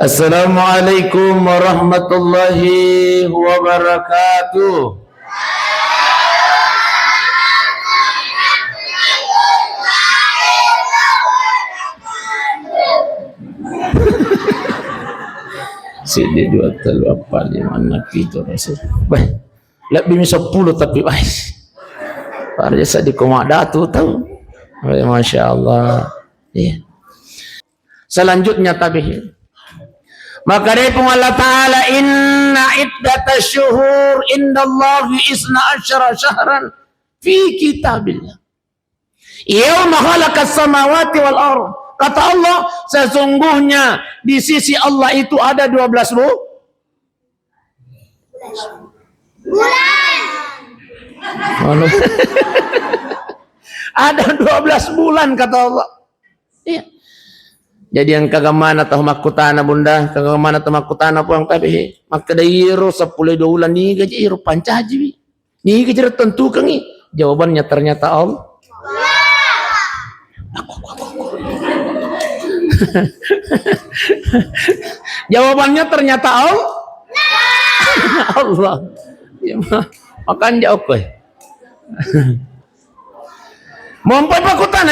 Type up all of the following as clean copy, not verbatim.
Assalamualaikum warahmatullahi wabarakatuh. Sini dua telu apa lima anak itu rasul. Baik, lebih 10 tapi baik. Pada saya di Komadatu tahu. Masya Allah. Ya. Selanjutnya tabihin. Maka dari Allah Ta'ala inna iddatash syuhur indallahi isna asyara syahran fi kitabillah yauma khalaqas samawati wal ardh. Kata Allah, sesungguhnya di sisi Allah itu ada 12 bulan. Ada 12 bulan kata Allah. Iya. Jadi yang kagamana tahu makutana bunda, kagamana tahu makutana puang tabi, maka dairo 10 bulan ni gaji iro pancaji. Ni gaji tentu kangi. Jawabannya ternyata Allah. Jawabannya ternyata Allah. Ya, makan jauh koy. Mompai pakutan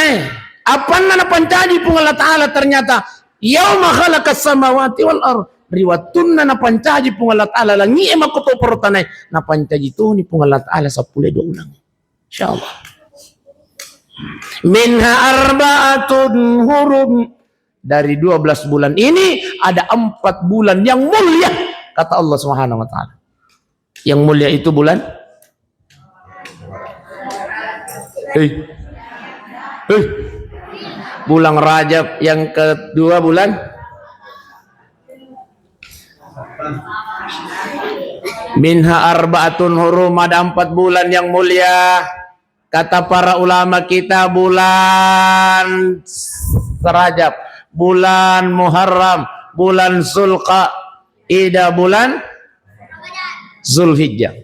apa nana pancaji pun Allah Ta'ala ternyata yauma khalaqas samawati wal ardh riwatun nana pancaji pun Allah Ta'ala langi emak koto perutane na pancaji tu ni pun Allah Ta'ala 10 ulang insyaallah. Minha arba'atun hurum, dari 12 bulan ini ada 4 bulan yang mulia kata Allah Subhanahu wa taala. Yang mulia itu bulan bulan Rajab, yang kedua bulan minha arba'atun hurum, ada 4 bulan yang mulia. Kata para ulama kita bulan Rajab, bulan Muharram, bulan Zulqa'dah, bulan Zulhijjah.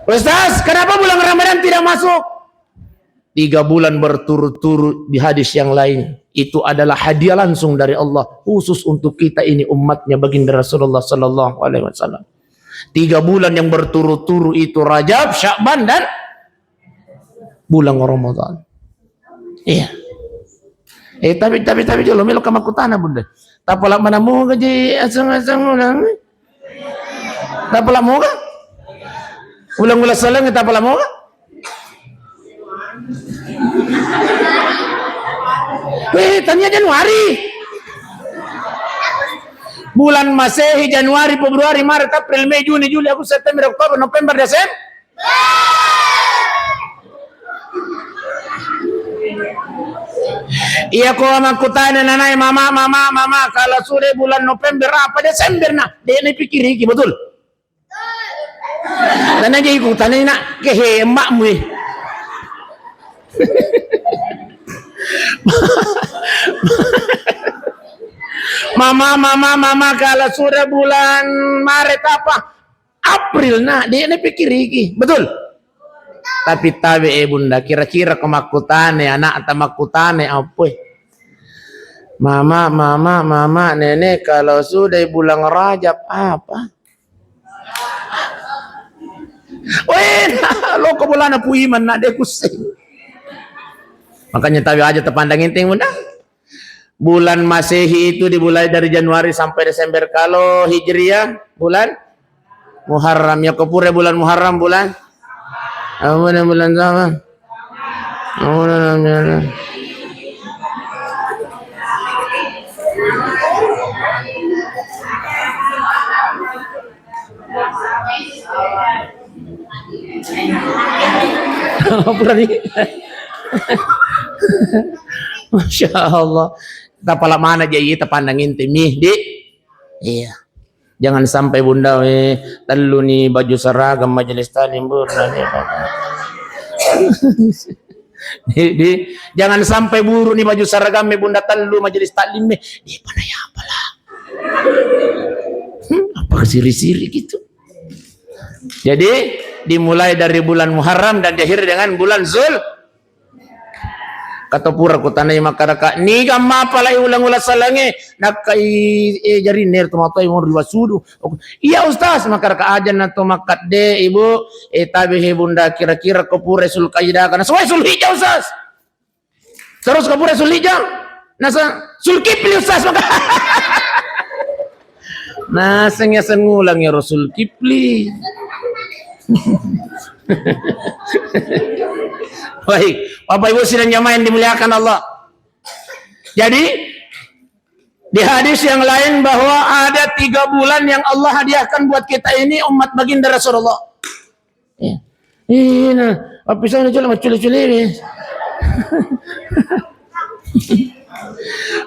Ustaz, kenapa bulan Ramadan tidak masuk? 3 bulan berturut-turut di hadis yang lain. Itu adalah hadiah langsung dari Allah khusus untuk kita ini umatnya baginda Rasulullah sallallahu alaihi wasallam. 3 bulan yang berturut-turut itu Rajab, Sya'ban dan bulan Ramadan. Iya. Tapi jolo melo kamakutana bunda. Tapala mana mo gaji asang-asang ulang. Tapala mo ka? Ulang-ulang salang tapala mo ka? Tanya Januari. Bulan Masehi, Januari, Februari, Maret, April, Mei, Juni, Juli, Agustus, September, Oktober, November, Desember. Iya ko makutana nanay mama kalau sudah bulan November apa Desember nah dia ni pikir iki betul. Dan aja ikutan nak kehe emakmu. Mama kalau sudah bulan Maret apa April nah dia ini pikir iki betul. Tapi bunda kira-kira kemakutane anak atau makutane apa? Mama nenek kalau sudah bulan Rajab apa? Lo ke bulan apa iman nak dia kusing. Makanya tahu aja terpandang inting bunda. Bulan Masehi itu dimulai dari Januari sampai Desember. Kalau Hijriah bulan Muharram. Ya kepure bulan Muharram bulan apa bulan sama? Masya Allah. Kita pala mana jadi kita pandangin timih di. Iya. Jangan sampai bunda telu nih baju seragam majelis taklim jangan sampai buru nih baju seragam bunda telu majelis taklim di mana ya apalah. Apa kesiri-siri gitu. Jadi dimulai dari bulan Muharram dan diakhiri dengan bulan Kata pura ko tanay makaraka ni gamma pala ulang-ulang salange nakai jari ner tomato yung riwasudu. Iya ustaz makaraka ajan na to makat de ibu tabi he bunda kira-kira ko pura sul kaida kana suai sul hijau ustaz. Terus ko pura sul hijau nasa sul kipli ustaz maka. Nasanya sengulang ya Rasul Kipli. Baik, Bapak Ibu sidang jamaah yang dimuliakan Allah. Jadi di hadis yang lain bahwa ada 3 bulan yang Allah hadiahkan buat kita ini umat baginda Rasulullah. Nah, apa sih ini culi-culi.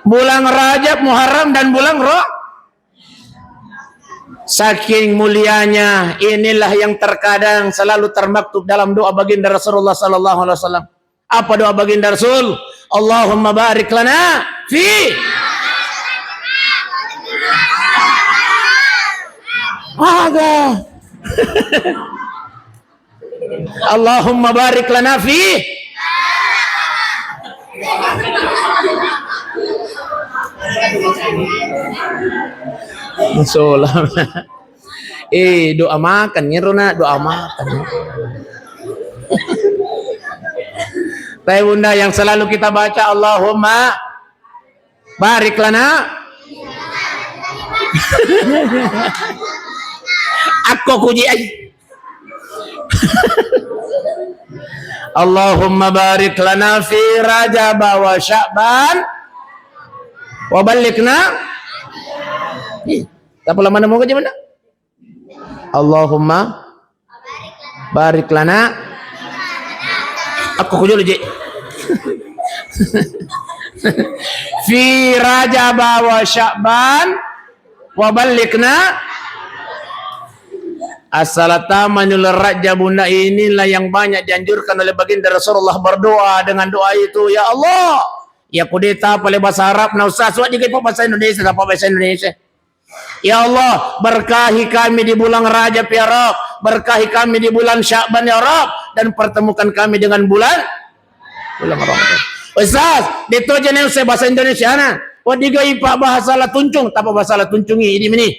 Bulan Rajab, Muharram dan bulan saking mulianya inilah yang terkadang selalu termaktub dalam doa baginda Rasulullah sallallahu alaihi wasallam. Apa doa baginda Rasul? Allahumma barik lana fi ada. Allahumma barik lana fi Solam. Doa makan nyeruna doa makan. Tapi bunda yang selalu kita baca Allahumma barik lana. Aku kuji ay. Allahumma barik lana fi Rajab wa Sya'ban wa balikna. Tak pula mana mau kerja mana? Allahumma barik lana. Aku kujul je. Fi Rajab wa Sya'ban wa balikna. As-salatamanul Rajab bunda inilah yang banyak dianjurkan oleh baginda Rasulullah berdoa dengan doa itu. Ya Allah, ya kudeta pada bahasa Arab na usah suat juga bahasa Indonesia apa bahasa Indonesia. Ya Allah, berkahi kami di bulan Rajab ya Rabb, berkahi kami di bulan Sya'ban ya Rabb, dan pertemukan kami dengan bulan Ramadan. Ustaz, dito jane usah bahasa Indonesia na. Wa diga ipa bahasa la tuncung, tapa bahasa la tuncungi ini meni.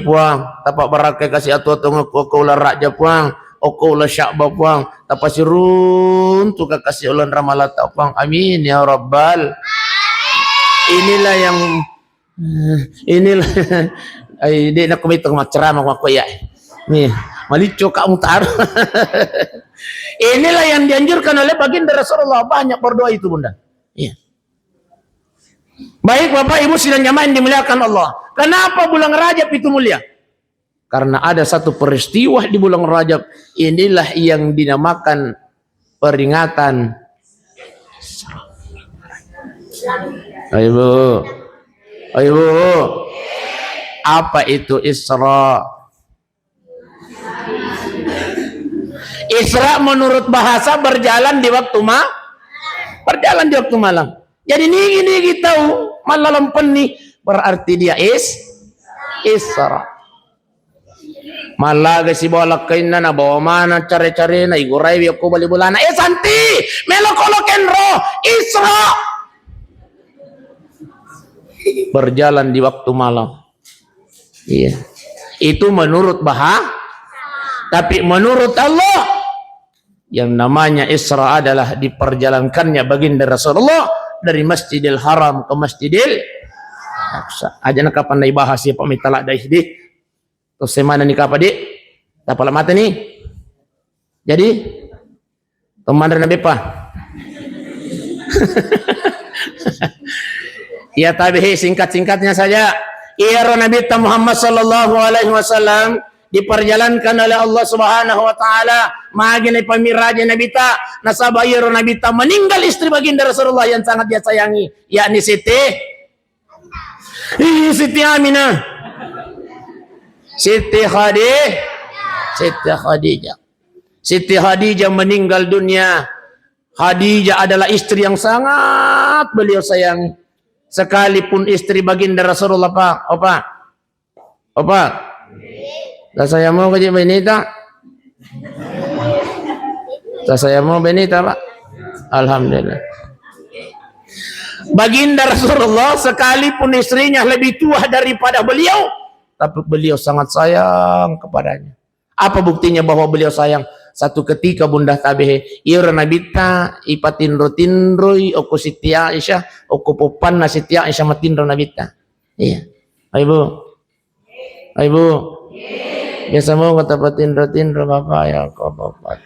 Puang, tapak barakai kasih atu-atu ko la Rajab puang, ko la Sya'ban puang, tapa sirun tu kasih ulan Ramalata puang. Amin ya Rabbal. Inilah ay di na kumito ceramah ko ya. Nih, malico ka mutar. Inilah yang dianjurkan oleh baginda Rasulullah, banyak berdoa itu bunda. Iya. Baik Bapak Ibu sidang jamaah yang dimuliakan Allah. Kenapa bulan Rajab itu mulia? Karena ada satu peristiwa di bulan Rajab. Inilah yang dinamakan peringatan. Ayo apa itu Isra? Isra menurut bahasa berjalan di waktu malam. Jadi nigi tahu malam peni berarti dia Isra. Malaga si bolak kaina na bawa mana cari-cari na igurai ko bali bulana santi melokoloken roh Isra. Berjalan di waktu malam. Iya. Itu menurut tapi menurut Allah yang namanya Isra adalah diperjalankannya baginda Rasulullah dari Masjidil Haram ke Masjidil Aqsa. Aja nak kapan nai bahas ya pamitala dah di. Terus semana ni kapan di? Tak pala mata ni. Jadi teman Nabi pa. Ya tabihi singkat-singkatnya saja. Ia Nabi Muhammad sallallahu alaihi wasallam diperjalankan oleh Allah Subhanahu wa taala magini pamiraja Nabi ta nasaba ia Nabi ta meninggal istri baginda Rasulullah yang sangat dia sayangi yakni Siti Aminah, Siti Khadijah meninggal dunia. Khadijah adalah istri yang sangat beliau sayangi. Sekalipun istri baginda Rasulullah Pak, Opa. Saya mau kerja Benita. Saya mau Benita Pak. Alhamdulillah. Baginda Rasulullah sekalipun istrinya lebih tua daripada beliau, tapi beliau sangat sayang kepadanya. Apa buktinya bahwa beliau sayang? Satu ketika bunda tabehe ira nabita ipatinro tinroi oku Siti Aisyah oku popanna Siti Aisyah matinro nabita. Iya. Ibu. Ibu. Biasa mau kata patinro bapak ya kau bapak.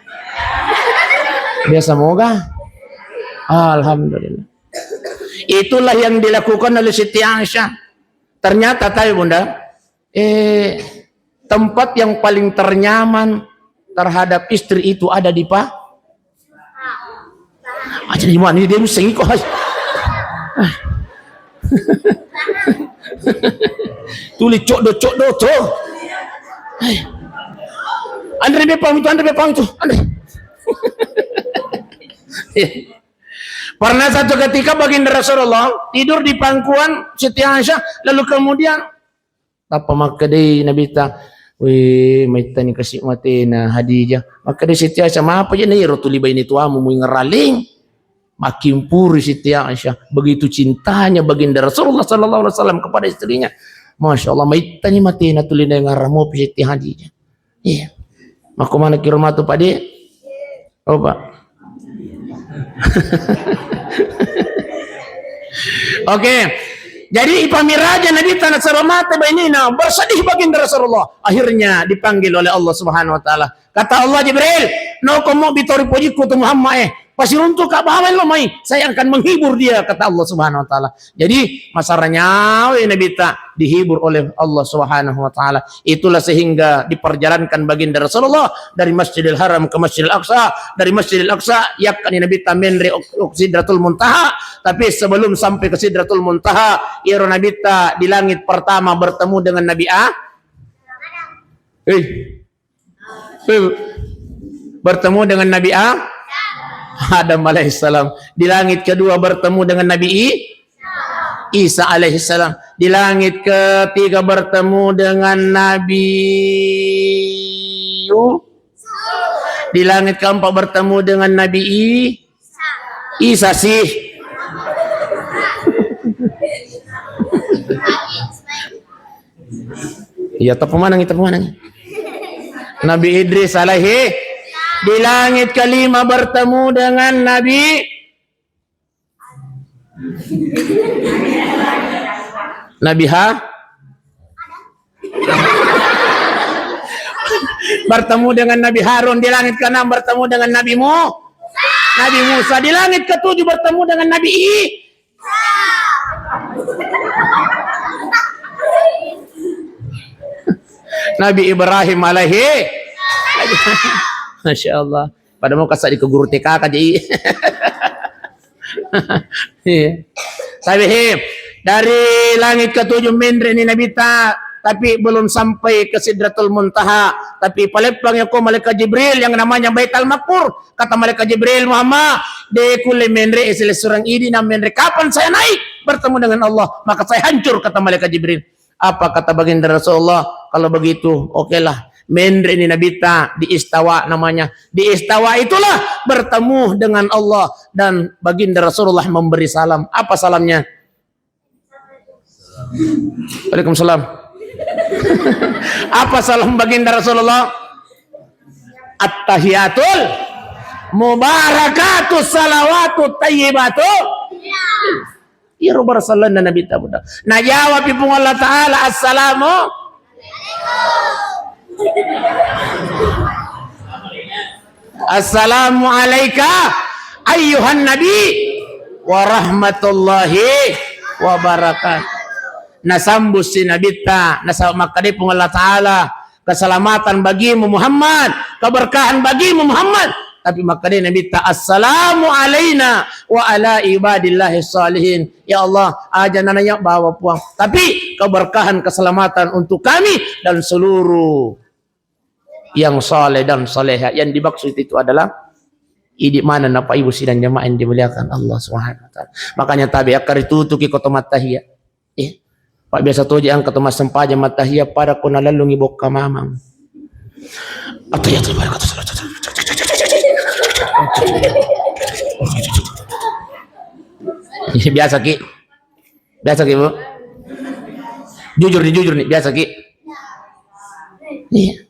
Biasa mau kah? Alhamdulillah. Itulah yang dilakukan oleh Siti Aisyah. Ternyata tahu bunda, tempat yang paling ternyaman terhadap istri itu ada di aja di mana dia musing kok. Tulis cok do tuh. Andre bepang itu Andre. Pernah satu ketika baginda Rasulullah tidur di pangkuan Siti Aisyah, lalu kemudian apa maka deh Nabi ta, weh maita ni kasih mati na Hadijah, maka deh Siti Aisyah apa je nih rotuli bayi itu amu mau ngeraling, makin puri Siti Aisyah, begitu cintanya baginda Rasulullah sallallahu alaihi wasallam kepada istrinya, masya Allah maita ni mati na tuli na ngaramu Siti Hadijah, iya, maka mana kirma tu pade, oh pak. Oke, jadi ipamiraja Nabi tanah salamata bainina bersedih baginda Rasulullah. Akhirnya dipanggil oleh Allah Subhanahu Wa Taala. Kata Allah Jibril, no komo bitori pojiku tu Muhammad pasiruntuk ka bahawan lo mai, saya akan menghibur dia kata Allah Subhanahu Wa Taala. Jadi masaranya Nabi ta dihibur oleh Allah Subhanahu Wa Taala. Itulah sehingga diperjalankan baginda Rasulullah dari Masjidil Haram ke Masjidil Aqsa, dari Masjidil Aqsa yakni Nabi ta menri Sidratul Muntaha, tapi sebelum sampai ke Sidratul Muntaha, iro Nabi ta di langit pertama bertemu dengan Nabi bertemu dengan Nabi Adam alaihissalam. Di langit kedua bertemu dengan Nabi Isa alaihissalam. Di langit ketiga bertemu dengan Nabi di langit keempat bertemu dengan Nabi Isa sih. Iya, tak pemanang. Nabi Idris alaihi di langit kelima bertemu dengan Nabi bertemu dengan Nabi Harun. Di langit keenam bertemu dengan Nabi Musa. Di langit ketujuh bertemu dengan Nabi Nabi Ibrahim alaihi. Masya Allah. Pada mau kasih ke guru TK aja. Sabi dari langit ketujuh mendri ini Nabi ta, tapi belum sampai ke Sidratul Muntaha. Tapi palepang yang ko malaikat Jibril yang namanya Baitul Maqmur. Kata malaikat Jibril, Muhammad, de kule mendri isile surang ini na mendri. Kapan saya naik bertemu dengan Allah? Maka saya hancur kata malaikat Jibril. Apa kata baginda Rasulullah? Kalau begitu, okelah. Mendri ini Nabi ta di Istawa namanya. Di Istawa itulah bertemu dengan Allah dan baginda Rasulullah memberi salam. Apa salamnya? Waalaikumsalam. Apa salam baginda Rasulullah? At-tahiyatul mubarakatus salawatut tayyibatul. Ya Rabbal sallallahu Nabi ta budak. Nah jawab ibu Allah Ta'ala assalamu Assalamu alayka ayyuhan nabi wa rahmatullahi wa barakatuh. Nasambus si Nabi ta nasab makade pun Allah Ta'ala keselamatan bagimu Muhammad, keberkahan bagimu Muhammad. Tapi makade Nabi ta assalamu alayna wa ala ibadillahi salihin. Ya Allah aja nananya bawa puang, tapi keberkahan keselamatan untuk kami dan seluruh yang saleh dan saleha. Yang dimaksud itu adalah idi mana napa ibu sidang jamaah yang dimuliakan Allah Subhanahu wa taala. Makanya tabi akar itu tuki kota matahiyah. Pak biasa tu je ang kata sempaja matahiyah pada kona lalungi bokka mamang. Atayatul barakatuh. Biasa Ki. Biasa Ki, Bu. Jujur nih, biasa Ki. Iya.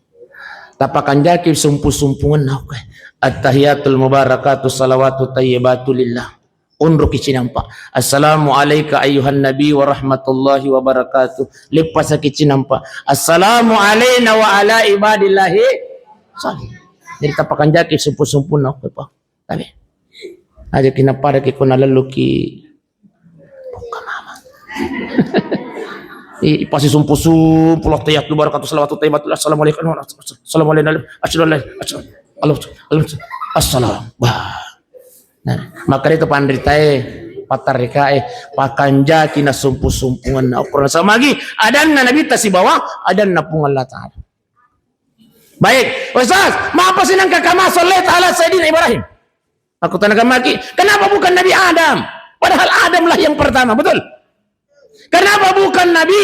Tapakan jaki sumpu-sumpungan aku. At-tahiyatul mubarakatuh salawatu tayyibatu lillah. Unruk icinampa. Assalamualaikum ayuhan nabi wa rahmatullahi wa barakatuh. Lepas icinampa. Assalamu alayna wa ala ibadillahi. Jadi tapakan jaki sumpu-sumpun aku pa. Tapi aja kinapara ki ko nalalu ki buka mama. Pasti sumpu-sumpu Allah tayyibatu barakatuh salawatu tayyibatu. Assalamualaikum warahmatullahi wabarakatuh. Assalam. Nah, maka itu pandritae patarikae pakanja kina sumpu-sumpungan na ukuran sama lagi adanna nabi ta si bawah adanna pung Allah Ta'ala. Baik, Ustaz, maapa sinang kakama sallallahu ala Sayyidina Ibrahim? Aku tanyakan lagi, kenapa bukan Nabi Adam? Padahal Adam lah yang pertama, betul? Kenapa bukan Nabi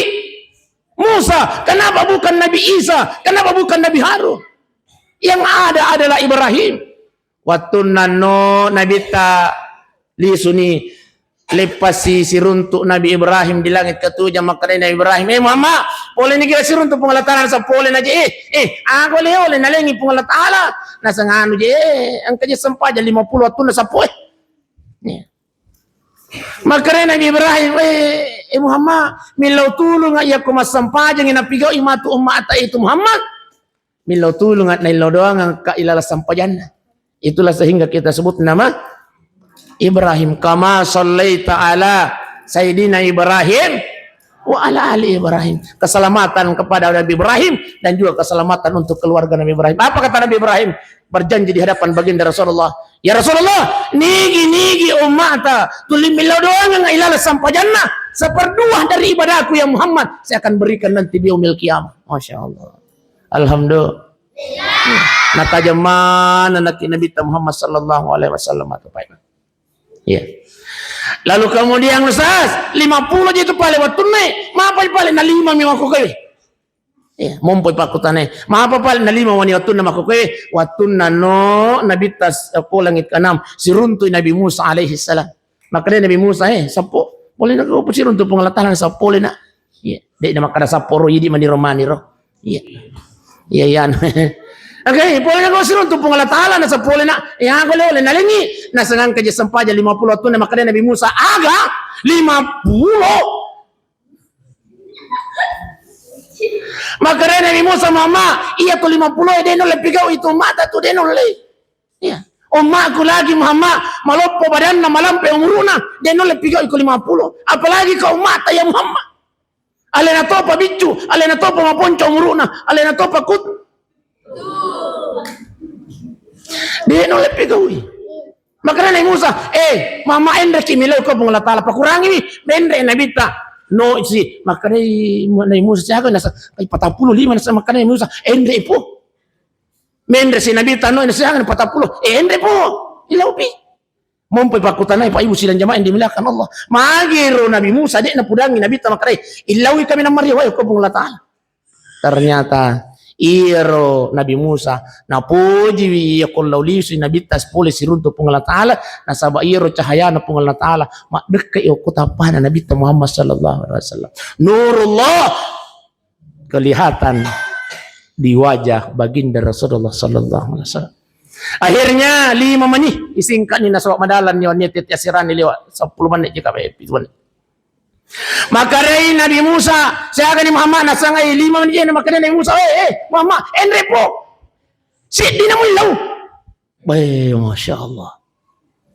Musa? Kenapa bukan Nabi Isa? Kenapa bukan Nabi Harun? Yang ada adalah Ibrahim. Waktu nano Nabi ta li suni lepas si runtuk Nabi Ibrahim di langit ketujuh maka Nabi Ibrahim mama boleh ni kira si runtuk pengalatan sa boleh na je aku le oleh nalengi pengalatan na sanganu je ang kaje sampaja 50 waktu na sa poe maka Nabi Ibrahim Muhammad milau tulung ya ko masampaja ngina pigaw imatu umma ata itu Muhammad milau tulung at nailo doang ang kailala sampajan. Itulah sehingga kita sebut nama Ibrahim. Kama sallaita ala Sayyidina Ibrahim wa ala ali Ibrahim. Keselamatan kepada Nabi Ibrahim dan juga keselamatan untuk keluarga Nabi Ibrahim. Apa kata Nabi Ibrahim? Berjanji di hadapan baginda Rasulullah. Ya Rasulullah, nigi ummata tulimilau doang yang ilala sampai jannah. Seperduah dari ibadahku ya Muhammad. Saya akan berikan nanti di yaumil qiyamah. Masya Allah. Alhamdulillah. Nata zaman anak Nabi Muhammad sallallahu alaihi wasallam atau apa ya. Lalu kemudian Ustaz 50 je itu paling waktu nih maapa paling na 5 mi mako kay ya mompoy pakutane maapa paling na 5 wani waktu na mako kay waktu no Nabi tas ko langit kanam si runtoy Nabi Musa alaihi salam maka Nabi Musa sapo boleh na ko si runtoy pengalatahan sa pole na ya de na makada saporo yidi maniro ya iya yan. Okay, boleh na ko sila untuk pengalatala na sa pole na ako le nalingi na sangang kaje sampaja 50 waktu na makada Nabi Musa aga 50 makada Nabi Musa mama iya to 50 de no le pigaw itu mata tu de no le ya umma aku lagi Muhammad maloppo badan na malampe umuruna de no le pigaw iko 50 apalagi ka umata ya Muhammad alena topa bicu alena topa maponco umuruna alena topa kut dia no le pigawi makanya Nabi Musa mama endre kimilau ko pung latala pakurangi ni endre Nabi ta no si makanya Nabi Musa siaga nasa 45 nasa makanya Nabi Musa endre po mendre si Nabi ta no siaga 40 endre po ilau pi mompoy pakutanay pa ibu silang jamaah yang dimuliakan Allah magiro Nabi Musa di na pudangi Nabi ta makanya ilawi kami ng mariwa ko pung latala ternyata iro Nabi Musa na puji ya kullau lisu Nabi tas pole sirunto pungala taala na saba iro cahaya na pungala taala mak dekke yo kutapana Nabi Muhammad sallallahu alaihi wasallam nurullah kelihatan di wajah baginda Rasulullah sallallahu alaihi wasallam akhirnya 5 menit isingkat ni nasawak madalan ni wanita tiasirani lewat 10 menit je kape pituan. Maka dari Nabi Musa saya akan Muhammad nasangai 5 menit na maka Nabi Musa Muhammad endre po si di na mo ilaw masya Allah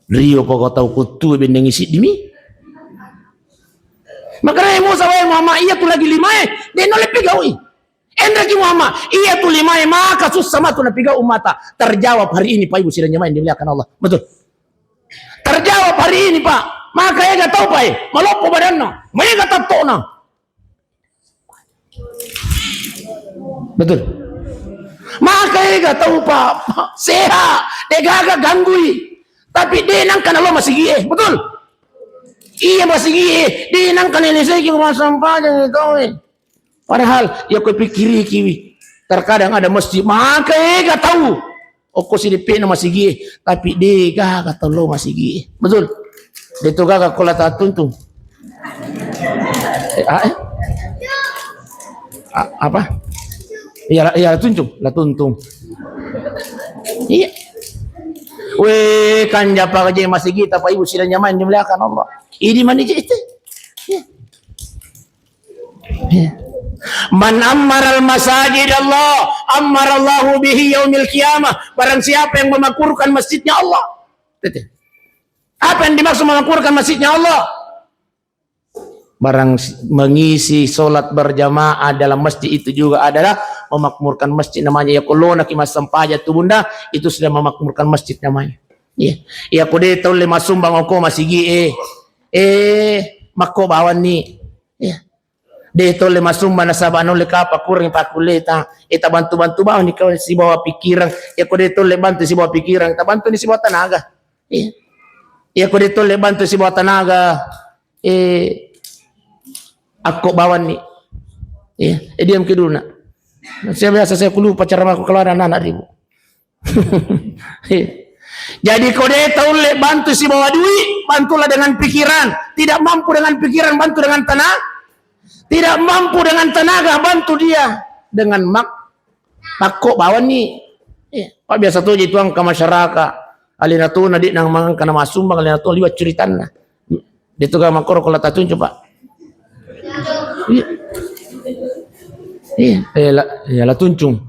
Rio pa ko tau kutu bendeng isi dimi maka Nabi Musa Muhammad iya tu lagi 5 de no le pigawi endre ki Muhammad iya tu 5 maka sus sama tu na pigaw umata terjawab hari ini Pak Ibu sidang jemaah yang dimuliakan Allah betul terjawab hari ini Pak maka ya gak tahu Pak malopo badan na may gak tato na betul maka ya gak tahu Pak seha de gaga ganggui tapi de nang kan Allah masih gie betul iya masih gie de nang kan ini saya kira masampah jangan tahu padahal ya kau pikiri kiwi terkadang ada masjid maka ya gak tahu Oko sidipi na masigi, tapi di kata lo masigi. Betul. Dito gaga ko lata tuntung. Apa? Iya tuntung, la tuntung. Iya. Kan japa kaje masigi tapi ibu sila nyaman dimuliakan Allah. Ini mani je itu. Man ammar al masajid Allah ammar Allah bihi yaumil qiyamah. Barang siapa yang memakmurkan masjidnya Allah. Apa yang dimaksud memakmurkan masjidnya Allah? Barang mengisi solat berjamaah dalam masjid itu juga adalah memakmurkan masjid namanya. Ya kulona kimas sampaja tu bunda itu sudah memakmurkan masjid namanya. Ya, ya kude tole masumbang oko masigi mako bawan ni. Ya. De tole masumba na sabano le kapa kuring pakuleta eta bantu-bantu bawa ni kau si bawa pikiran. Ya kude tole bantu si bawa pikiran, ta bantu ni si bawa tenaga. Ya. Ya kude tole bantu si bawa tenaga. Aku bawan ni, diam ke dulu nak. Saya biasa saya lupa cara aku keluar anak-anak ribu. Jadi kode tahu le bantu si bawa duit, bantulah dengan pikiran. Tidak mampu dengan pikiran, bantu dengan tenaga. Tidak mampu dengan tenaga, bantu dia dengan makko bawan ni. Pak biasa tu jadi tuang ke masyarakat. Alina tu nadik nang mangan kana masumbang alina tu liwat ceritan. Dia tu ga makor kalau tatun coba. Iya lah tuncung.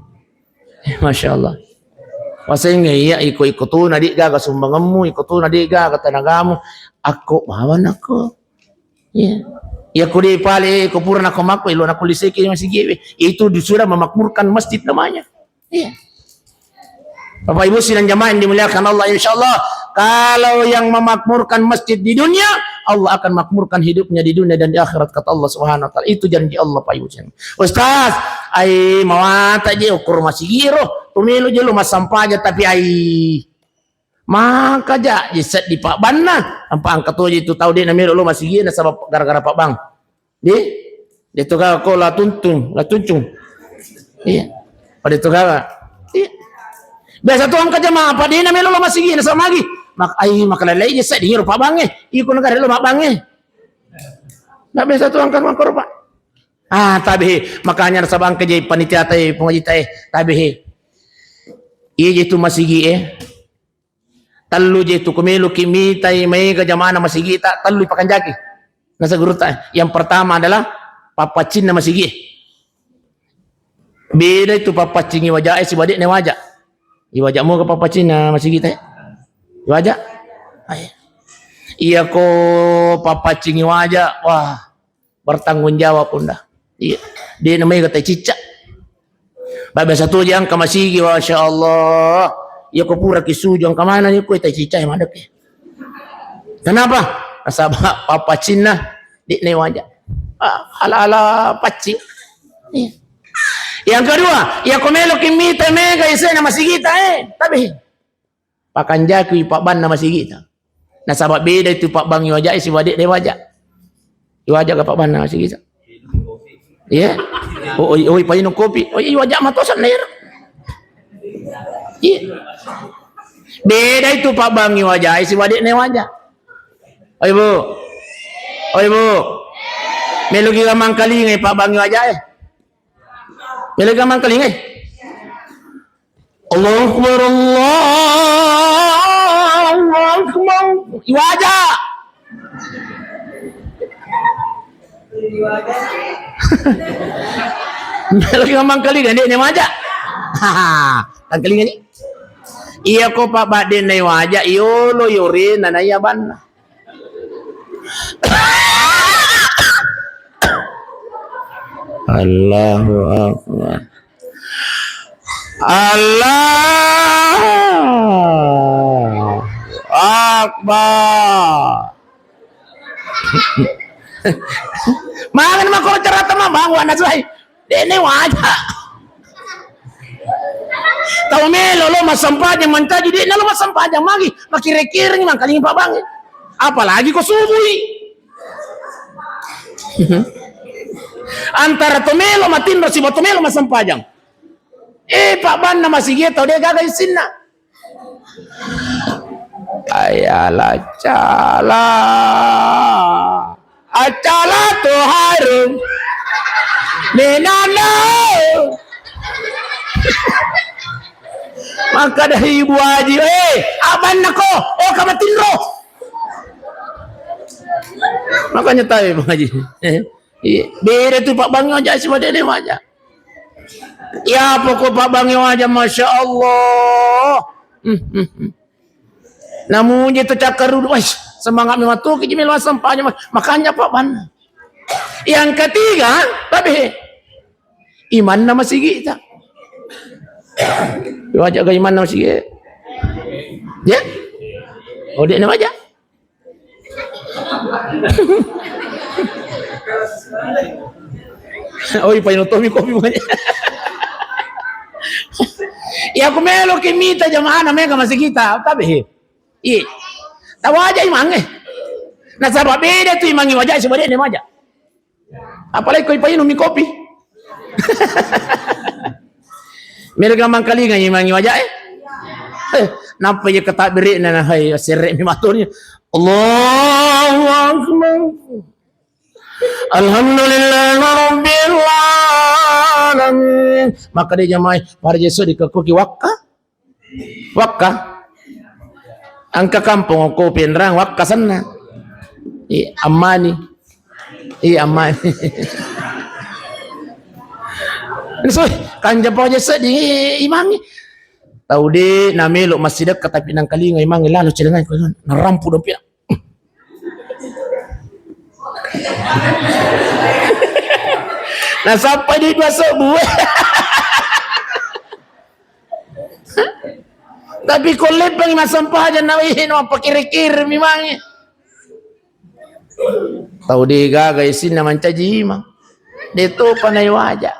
Masya Allah. Pasal iya ikut tu nadik ga sumbangamu, ikut tu nadik ga tenagamu. Aku bawan aku. Iya. Ya kudi pale kupuran aku makko ilon aku liseki masih giwe. Itu sudah memakmurkan masjid namanya. Iya. Bapak Ibu sidang jamaah yang dimuliakan Allah, insyaallah kalau yang memakmurkan masjid di dunia, Allah akan makmurkan hidupnya di dunia dan di akhirat kata Allah Subhanahu wa taala. Itu janji Allah Pak Ibu. Ustaz, ai mawata je ukur masih giro, tumilu je lu masampa aja tapi ai maka aja set di Pak Banna, apa angkat tu itu tahu dia namiru lu masih giro sebab gara-gara Pak Bang. Dia tu kau la tuncung. Iya. Pada tu kau. Iya. Biasa tuang ka jamaah pa di na melo masih gini sama lagi. Makalay niya sa dinyo pa bange. Iko na karelo mabange. Na biasa tuang ka mangkor pa. Tabi makanya sa bangke jay panitia tay pengaji tay tabi. Iya tu masigi Tallu jay tu kumelo kimi tay may ka jamaah na masigi ta tallu pakanjaki. Nasa guru ta. Yang pertama adalah papacin na masigi. Beda itu papacin wajah si wadik ne wajah. Iwajakmu ke papa Cina masih kita iwajak iya ko papa Cina wajak wah bertanggung jawab pun dah iya dia namanya kata cicak babe satu jang ka masigi masya Allah iya ko pura kisu jang ka mana ni ko ita cicak yang ada ke kenapa sabab papa Cina di ne wajak ala pacing iya. Yang kedua, ya komelo kimita mega isena masigita tapi pakanjaku Pak Ban na masigita. Na sabab beda itu Pak Bang iwajak si wadik dia wajak. Iwajak ka Pak Ban na masigita. Iya. Oh, painom kopi. Oh, iwajak matosan ler. Iya. Beda itu Pak Bang iwajak si wadik dia wajak. Oh, Ibu. Melo gi gamang kali ngai Pak Bang iwajak Bila gamang kalingay. Allahu Akbar, Allahu Akbar. Iwaja. Bila gamang kalingay, hindi waja. Ang kalingay ni. Iya ko pa ba din na iwaja, iyolo yurin na nayaban. Allahu Akbar. Allahu Akbar. Mangan naman ko cara tama bangwa na say. Dene waja. Tahu melo lo masampad yang mantaji di lo masampad yang magi makire-kiring man kaling pabang. Apalagi ko subui. Antara tomelo matindro si botomelo masampajang. Pak Ban na masigit tau dia gagay sin na. Ayalah cala, acala tu harum, menana. Maka dah ibu haji, aban nako, kamatin roh. Makanya tahu Bang Haji. Beda tu Pak Bang aja sebagai dia aja. Ya pokok Pak Bang aja, masya Allah. Namun dia tercakar dulu, semangat memang tu kita meluas sampahnya, makanya Pak Ban. Yang ketiga, tapi iman nama sigi tak. Wajah ke iman nama sigi. Ya? Oh dia nama aja. Oh, painutomi kopi banyak. Ya aku melo kimita jamaah namanya masih kita, tapi tahu aja imang Nah sabab beda tu imangi wajah sebenarnya dia aja. Apalagi kau painumi kopi. Melo gampang kali ngai imangi wajah Napa je ketak berik na hai serek mi maturnya. Allahu Akbar. Alhamdulillahirabbil alamin. Maka dia jamaah para Yesus dikekoki wakka. Angka kampung ko pinrang wakka sana. Amani. Amani. So, kanja pa Yesus di imangi. Tahu di namelo masih dekat tapi nang kali ngai mangi lalu celengan ko narampu dompet. Nah sampai di dua sebu. Tapi kolep bang masampah aja nawihin apa kira-kira memang. Tahu di gaga isin naman caji mah. Dito panay wajah.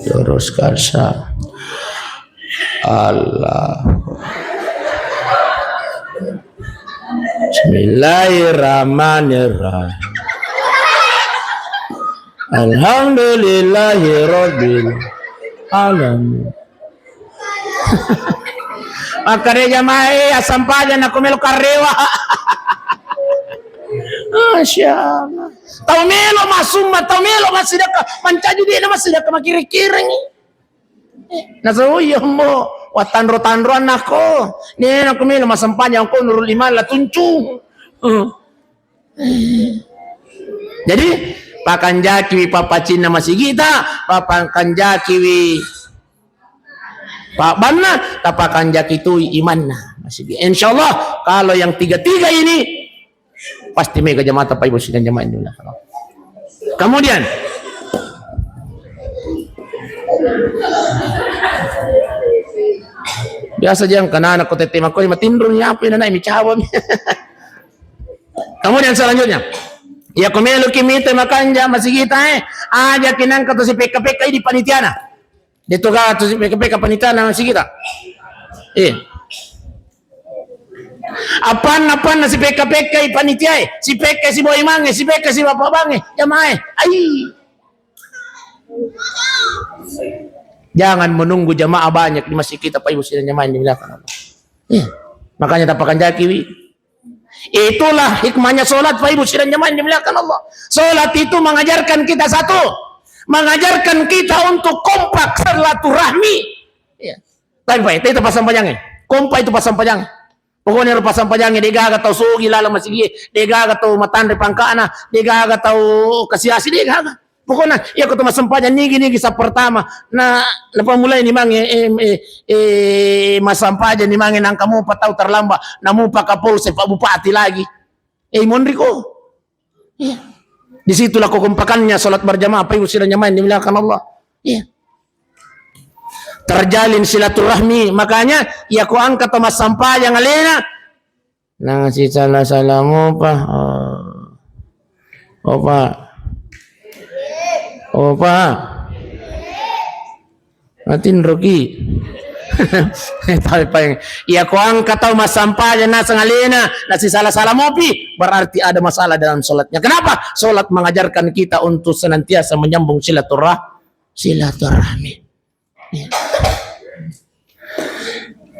Terus karsa. Allah. Bismillahirrahmanirrahim. Alhamdulillahirabbil alamin. Makanya jamaah sampahnya nak melo karewa. Masya Allah. Tahu melo masumma, tahu melo masih dekat. Mencaju dia masih dekat makiri-kiri ni. Nasawo iya mo watandro-tandro anako. Ni aku melo masampanya aku nurul iman la tuncung. Jadi pakan jakiwi papa Cina masih kita, pakan jakiwi Pak Banna, tapakan jaki itu iman masih kita. Insyaallah kalau yang tiga-tiga ini pasti mega jamaah Pak Ibu sidang jamaah ini. Kemudian biasa jangan kena anak kote tema kau matindro ni apa na imicawa. Kemudian selanjutnya ya kumelo kimita makanja masih kita aja kinang kata si PKPK di panitiana dito ka to si PKPK panitiana masih kita apan na si PKPK panitia si PK si boy mange si PK si bapak bange jamaah jangan menunggu jamaah banyak di masjid kita Pak Ibu sidang jamaah ini belakang makanya tapakan jakiwi. Itulah hikmahnya solat Pak Ibu sidang jamaah yang dimuliakan Allah. Solat itu mengajarkan kita satu, mengajarkan kita untuk kompak silaturahmi. Ya. Tapi Pak itu pasang panjangnya. Kompak itu pasang panjang. Pokoknya pasang panjangnya dia gak tahu sugi lala masih dia gak tahu matandre pangkana, dia gak tahu kasiasi dia gak. Pokoknya ya ketemu sempatnya nigi kisah pertama. Nah, lepas mulai ni mang mas sampahnya ni mang nang kamu patau terlambat. Namu pak Kapolsek Pak Bupati lagi. Monriko. Ya. Disitulah kekompakannya salat berjamaah Pak Ibu sidang jamaah dimuliakan Allah. Ya. Terjalin silaturahmi. Makanya ya ku angkat mas sampah yang alena. Nang si salah-salahmu Pak. Oh Pak. Oh Pak, atin Rocky. Tapi Pak, ya kau angkat tahu mas sampahnya nasa ngalena, nasi salah mopi, berarti ada masalah dalam solatnya. Kenapa? Solat mengajarkan kita untuk senantiasa menyambung silaturahmi.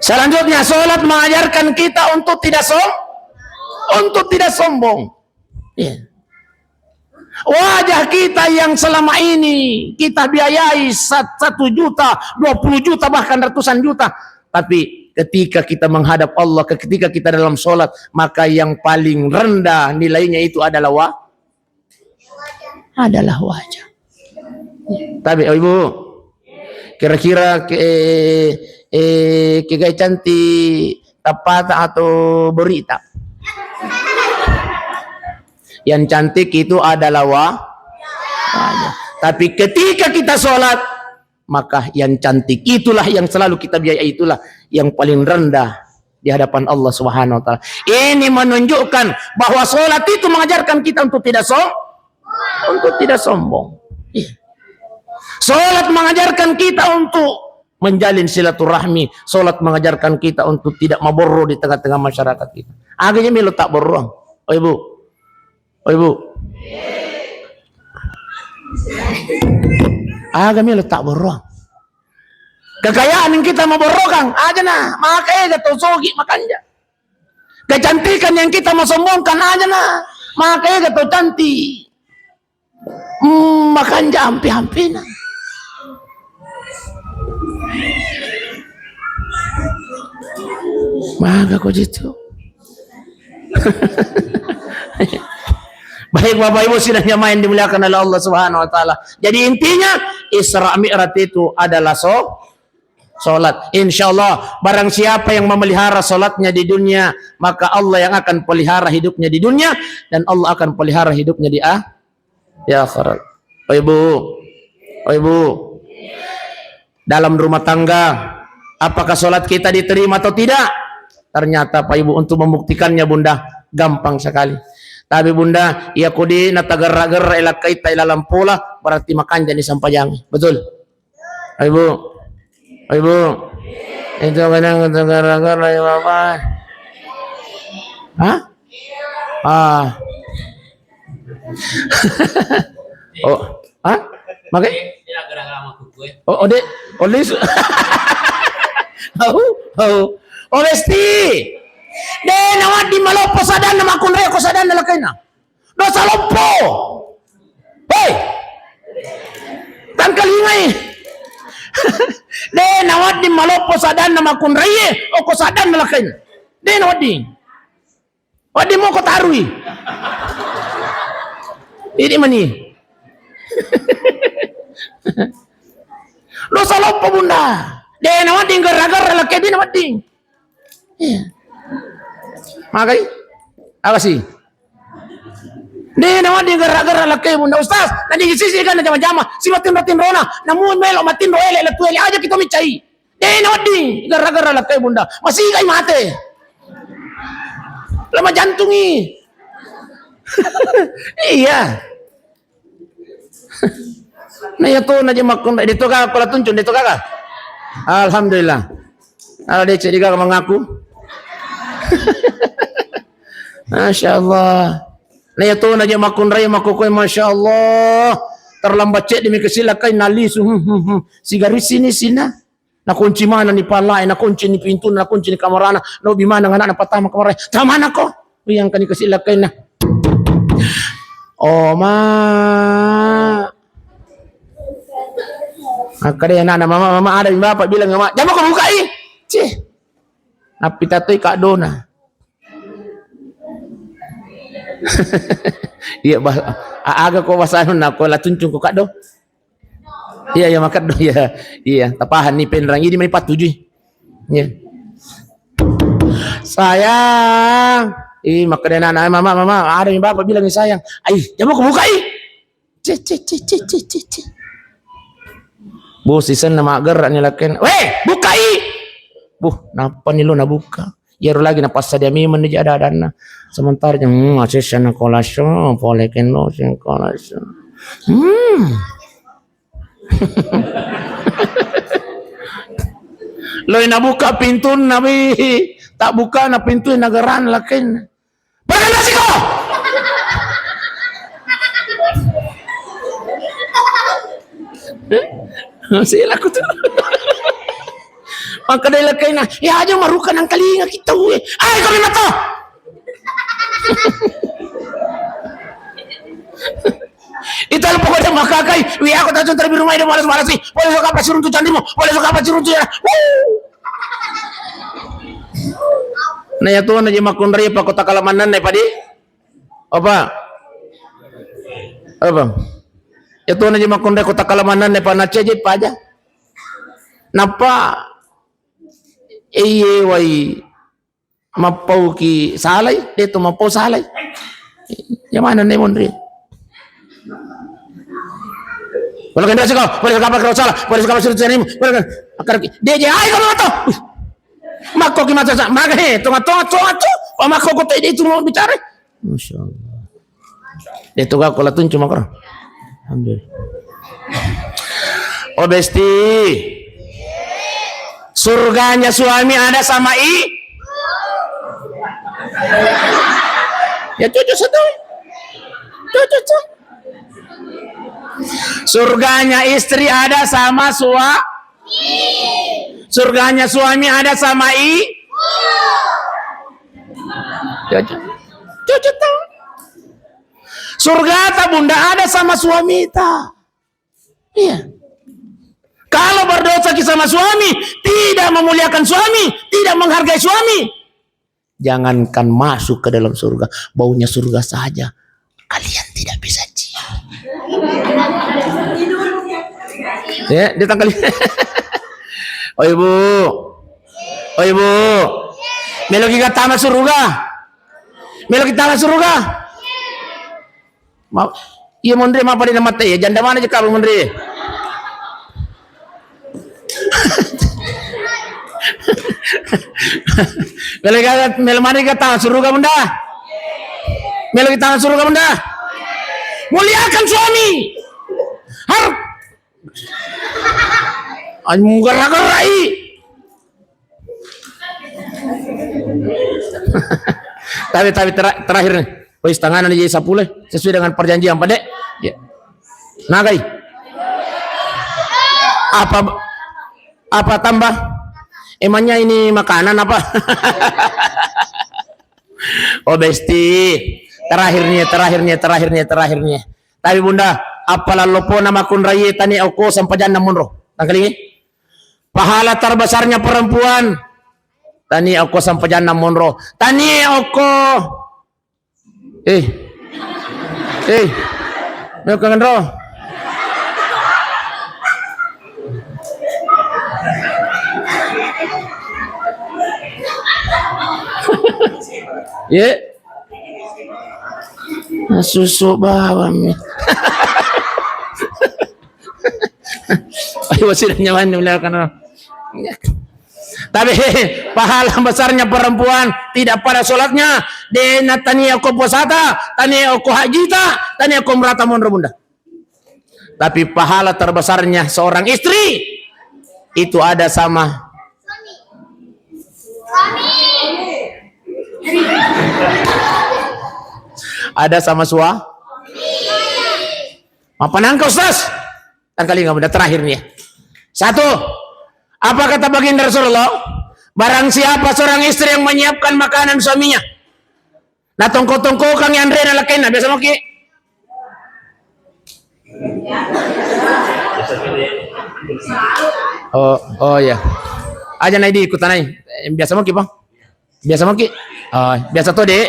Selanjutnya, sholat mengajarkan kita untuk tidak sombong. Ya. Wajah kita yang selama ini kita biayai 1 juta, 20 juta, bahkan ratusan juta. Tapi ketika kita menghadap Allah, ketika kita dalam sholat, maka yang paling rendah nilainya itu adalah wajah. Tapi ibu, kira-kira gaya cantik tepat atau berita? Yang cantik itu adalah wajah. Tapi ketika kita sholat, maka yang cantik itulah yang selalu kita biayai, itulah yang paling rendah di hadapan Allah Subhanahu wa taala. Ini menunjukkan bahwa sholat itu mengajarkan kita untuk tidak sombong. Sholat mengajarkan kita untuk menjalin silaturahmi. Sholat mengajarkan kita untuk tidak maborro di tengah-tengah masyarakat kita. Akhirnya melu tak borong. Oh ibu. Agami letak borong. Kekayaan yang kita mau borong aja nah, makanya jatuh sogi makanya. Kecantikan yang kita mau sombongkan aja nah, makanya jatuh cantik. Makanya hampi-hampi nah. Maka kok gitu. Baik Bapak Ibu sidang main dimuliakan oleh Allah Subhanahu wa taala. Jadi intinya Isra Mi'raj itu adalah salat. Insyaallah barang siapa yang memelihara salatnya di dunia, maka Allah yang akan pelihara hidupnya di dunia dan Allah akan pelihara hidupnya di akhirat. Oh Ibu. Dalam rumah tangga, apakah salat kita diterima atau tidak? Ternyata Pak Ibu, untuk membuktikannya Bunda gampang sekali. Tapi Bunda, ya kudi natagar-gar ila kaita ila lampola, berarti makan jadi sampayang. Betul? Ibu. Itu kadang natagar-gar ya Bapak. Hah? Makai? Oh, Dek. Olis. Olesti. De nawat di malopo sadan na makunre ko sadan na lakay na. Dosa lompo. Hey. Tangkalingay. De nawat di malopo sadan na makunre o ko sadan na lakay na. De nawat di. Wadi mo ko tarui. Ini mani. Dosa lompo Bunda. De nawat di gara-gara lakay di nawat di. Iya. Makai, apa sih? Dia nama dia gara-gara laki Bunda Ustaz. Nanti sisi kan jama-jama, si matin rona, namun melo matin roele letueli aja kita micai. Dia nama dia gara-gara laki Bunda. Masih kai mate. Lama jantungi. Iya. Nah ya tuh naja makun dito ka pala tuncun dito ka. Alhamdulillah. Kalau dia cerita mengaku. Masya Allah. Nah itu naja makun raya makukoy Masya Allah. Terlambat cek demi kesilakai nalis. Sigaris sini sina. Na kunci mana ni palai, na kunci ni pintu, na kunci ni kamarana. No bimana ngana na patama kamaray. Tamana ko. Yang kani kesilakai na. Oh ma. Akade na mama ada bapak bilang mama, "Jangan kau buka ih." Cih. Napi tatoi kak dona. Iya bah aga ko basanon na ko latuncung ko kak do. Iya makat do ya. Iya tapahan ni penrang ini may patujuy. Iya. Sayang. Makanya na mama ada yang bapak bilang sayang. Ay, jangan kau buka ih. Cih. Bu sisan na magar ni laken. Weh, buka ih. Napa ni lo nabuka? Yaro lagi na pasa dia memang dia ada dana. Sementara yang masih sana kolasyon, boleh keno sen kolasyon. Lo nabuka pintu nabi tak buka na pintu nagaran lakin. Bagaimana sih kau? Masih laku tu. Maka dia lakai na, ya aja marukan ang kalinga kita uwe. Ay, kami mato! Itu alam pokoknya makakai. Wih aku tak contoh di rumah ini malas-malas sih. Boleh suka apa sirun tuh candimu. Boleh suka apa sirun tuh ya. Nah ya Tuhan aja makun ria pa kota kalamanan na padi. Apa? Apa? Ya Tuhan aja makun ria kota kalamanan na pa na aja pa aja. Napa? Iye wai mapau ki salay. Dito mapau salay. Yaman na mon ria. Boleh kan kau, boleh kapal kau salah, boleh kapal suruh carimu, boleh kan akar dia je, ay kamu tu, makko gimana saja, maga he, tengah, makko kau tadi itu mau bicara, Masya Allah, itu kau kalau tuh cuma kau, Alhamdulillah, oh besti, surganya suami ada sama ya cucu satu, cucu. Surganya istri ada sama surganya suami ada sama cucu tahu. Surga ta bunda ada sama suami ta. Iya. Kalau berdosa sama suami, tidak memuliakan suami, tidak menghargai suami, jangankan masuk ke dalam surga, baunya surga saja kalian tidak bisa cium. Ya, ditangkal. Oh ibu, melo kita tamat surga, iya mondre apa di nama ya, janda mana aja kamu mondre. Melo mana kita tamat surga bunda, melo kita tamat surga bunda, muliakan suami, gerak-gerai. Tapi terakhir nih, wis tangan aja 10 sesuai dengan perjanjian pada. Ya. Nagai. Apa tambah? Emangnya ini makanan apa? Oh besti, terakhirnya. Tapi bunda, apalah lopo nama kun rayi tani aku sampai jana munro. Tangkali pahala terbesarnya perempuan. Tani aku sampai jana munro. Tani aku. Mau kangen ro. Ya. Susu bawang. Ayo masih nyaman melakukan. Tapi pahala besarnya perempuan tidak pada sholatnya. Dena tani aku puasata, tani aku hajita, tani aku merata mondro bunda. Tapi pahala terbesarnya seorang istri itu ada sama suami. Apa nangka Ustaz? Dan kali nggak udah terakhir nih. Satu, apa kata baginda Rasulullah? Barang siapa seorang istri yang menyiapkan makanan suaminya, nah tongko kang yang rena lakin, biasa mau ki. Oh ya, aja naik ikutan naik. Biasa mau ki bang, biasa mau ki. Biasa tuh deh.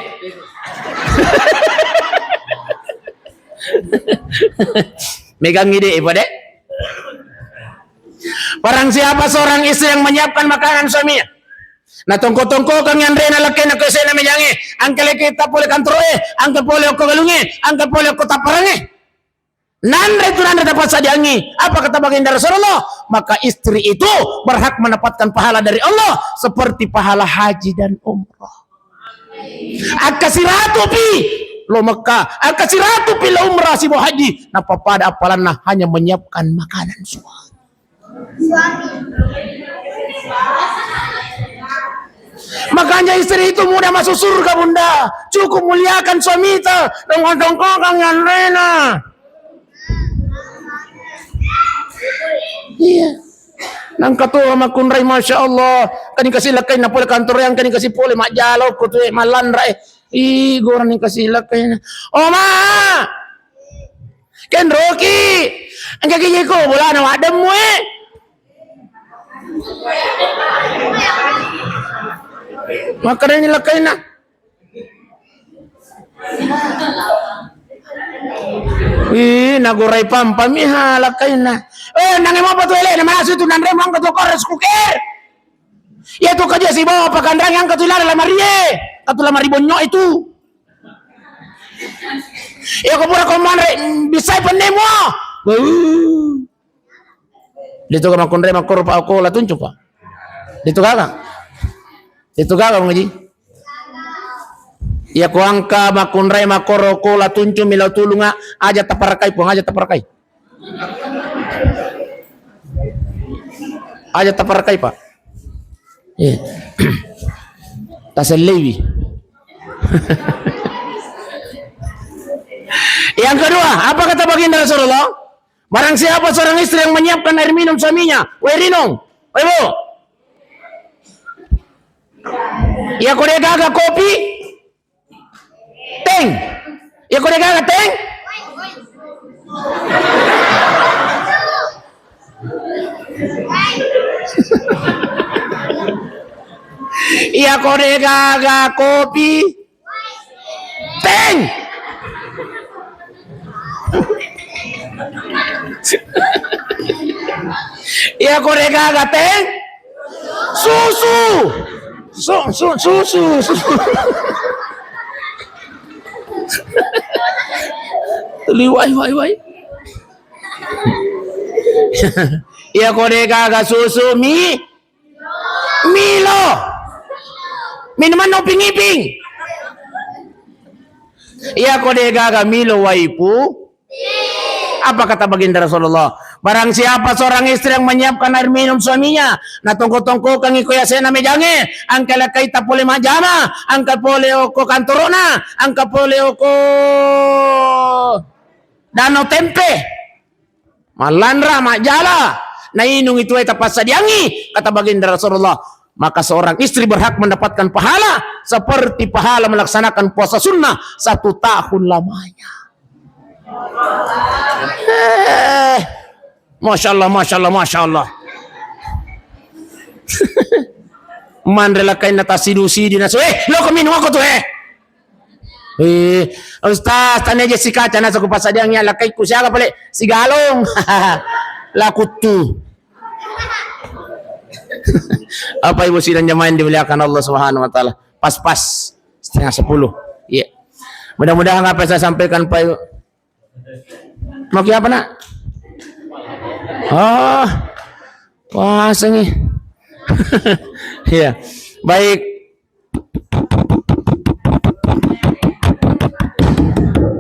Megang ide ibu dek. Barang siapa seorang istri yang menyiapkan makanan suaminya, nah tongko kang yang rena lakin aku saya mejangi, angkel kita boleh kantroe, angkel boleh aku galunge, angkel boleh aku taparange. Nanda dapat sadiangi. Apa kata baginda Rasulullah? Maka istri itu berhak mendapatkan pahala dari Allah seperti pahala haji dan umrah. Akasiratu pi lo Mekah, akasiratu pi lo umrah si haji. Napa pada apalan hanya menyiapkan makanan suami. Makanya istri itu mudah masuk surga bunda. Cukup muliakan suami itu. Dongkong kang yang rena. Iya. Nang katua makunray Masya Allah kani kasih lakay na pula kantor yang kani kasih pula mak jalaw ko tuh malandra goran ni kasih lakay na Oma Ken Rocky ang kakiye ko wala na wadam mo makaray ni lakay na naguray pampamiha lakay na nangin mo pa tuwele na manaso ito nanre mo ang katukores kuker ya tu kaja si bawa pakandang yang katulara lamarie katulamari bonyo itu ya ko pura ko manre bisay pandemo dito ka makondre makoro pa ako latuncho pa dito ka ngaji ya ko angka makondre makoro ko latuncho milaw tulunga aja taparakay po aja taparakay pak tasalewi yang kedua apa kata baginda Rasulullah barang siapa seorang istri yang menyiapkan air minum suaminya Rinong bu ya kode gaga kopi teng ya kode gaga teng iya kode gaga kopi teng iya kode gaga teng susu liwai iya kode gaga susu Milo minuman no pingiping iya kode gaga Milo waipu apa kata baginda Rasulullah barang siapa seorang istri yang menyiapkan air minum suaminya na tongko-tongko kang ikuya sena mejange angka lakay tapole majama angka pole oko kantorona angka pole oko dano tempe malandra majala na inung itu ay tapas sadiangi kata baginda Rasulullah maka seorang istri berhak mendapatkan pahala seperti pahala melaksanakan puasa sunnah 1 tahun lamanya. Masya Allah. Mandrela kain nata sidusi di naso. Lo keminum aku tuh Ustaz tanya Jessica cana sa kupas yang lakay ko siya ka pala si Galong. Lakutu. Apa ibu sidang jamaah yang dimuliakan Allah Subhanahu wa taala. Pas-pas 9:30. Iya. Mudah-mudahan apa yang saya sampaikan Pak Ibu. Mau apa nak? Puasa nih. Iya. Baik.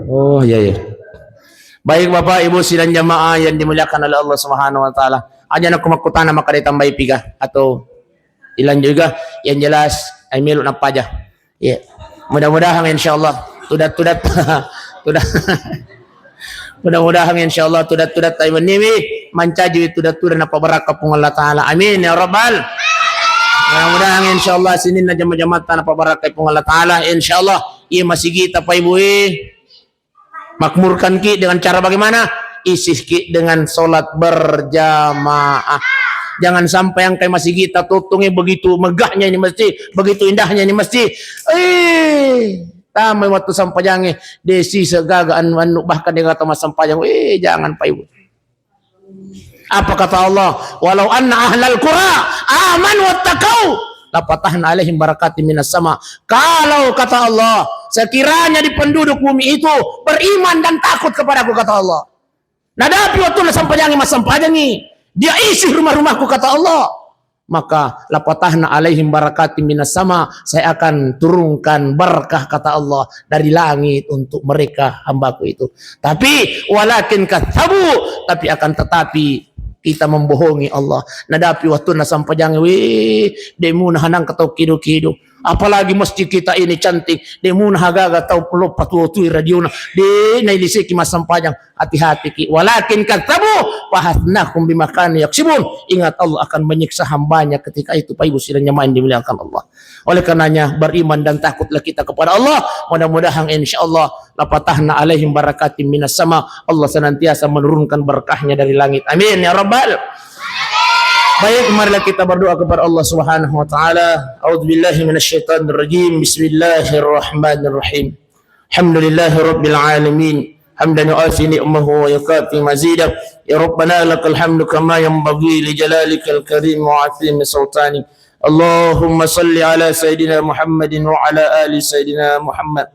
Oh iya. Baik Bapak Ibu sidang jamaah yang dimuliakan oleh Allah Subhanahu wa taala. Aja nak kumakutana maka ditambah piga atau ilan juga yang jelas ay milu na paja. Ya. Mudah-mudahan insyaallah tudat mudah-mudahan insyaallah tudat ay maniwi mancaji tudat na pabaraka pung Allah taala. Amin ya rabbal. Mudah-mudahan insyaallah sinin na jama-jama na pabaraka pung Allah taala insyaallah. Iya masih kita pa ibu makmurkan ki dengan cara bagaimana? Isih dengan sholat berjamaah. Jangan sampai yang kayak masih kita tutungnya begitu megahnya ini masjid, begitu indahnya ini masjid. Tamai waktu sampajangnya desi segagaan bahkan dia kata mas sampajang. Jangan Pak Ibu. Apa kata Allah? Walau anna ahlal qura aman wattaqau lapatahna alaihim barakati minas sama. Kalau kata Allah, sekiranya di penduduk bumi itu beriman dan takut kepadaku kata Allah. Nadapi waktu na sampanyangi mas sampanyangi dia isi rumah-rumahku kata Allah maka lapatahna alaihim barakati minas sama saya akan turunkan berkah kata Allah dari langit untuk mereka hambaku itu tapi walakin kathabu tapi akan tetapi kita membohongi Allah nadapi waktu na sampanyangi demu nahanang katau kido-kido Apalagi masjid kita ini cantik. Di munah gaga tau peluk patuotui radiona. Di nailisi ki masampajang. Hati-hati ki. Walakin katamu fahatnakum bimakani yaksibun. Ingat Allah akan menyiksa hambanya ketika itu. Pak Ibu sidang jemaah yang dimuliakan Allah. Oleh karenanya beriman dan takutlah kita kepada Allah. Mudah-mudahan insyaallah lapatahna alaihim barakatim minas sama. Allah senantiasa menurunkan berkahnya dari langit. Amin ya rabbal. Baik, marilah kita berdoa kepada Allah Subhanahu wa taala. A'udzubillahi minasyaitonir rajim. Bismillahirrahmanirrahim. Alhamdulillahirabbil alamin. Hamdan yu'afi ni'amahu wa yukafi mazidah. Ya Rabbana lakal hamdu kama yanbaghi li jalalikal karim wa 'azimi sultanik. Allahumma salli ala sayidina Muhammadin wa ala ali sayidina Muhammad.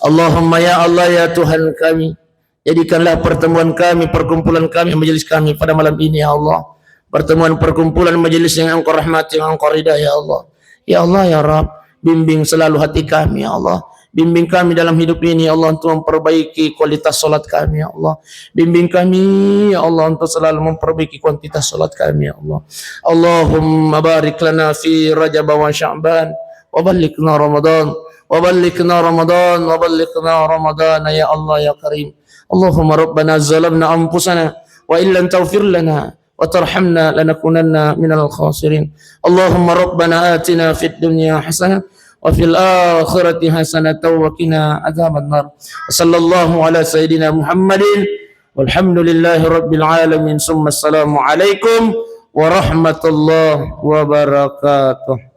Allahumma ya Allah ya Tuhan kami, jadikanlah pertemuan kami, perkumpulan kami, majelis kami pada malam ini ya Allah. Pertemuan perkumpulan majelis yang Engkau rahmati, yang Engkau ridha ya Allah. Ya Allah ya Rabb, bimbing selalu hati kami ya Allah. Bimbing kami dalam hidup ini ya Allah untuk memperbaiki kualitas salat kami ya Allah. Bimbing kami ya Allah untuk selalu memperbaiki kuantitas salat kami ya Allah. Allahumma barik lana fi Rajab wa Sya'ban wa ballighna Ramadan wa ballighna Ramadan wa ballighna Ramadan ya Allah ya Karim. Allahumma rabbana zalamna anfusana wa illam taghfir lana وترحمنا لنكونن من الخاسرين اللهم ربنا آتنا في الدنيا حسنة وفي الآخرة حسنة وقنا عذاب النار وصلى الله على سيدنا محمد والحمد لله رب العالمين ثم السلام عليكم ورحمة الله وبركاته.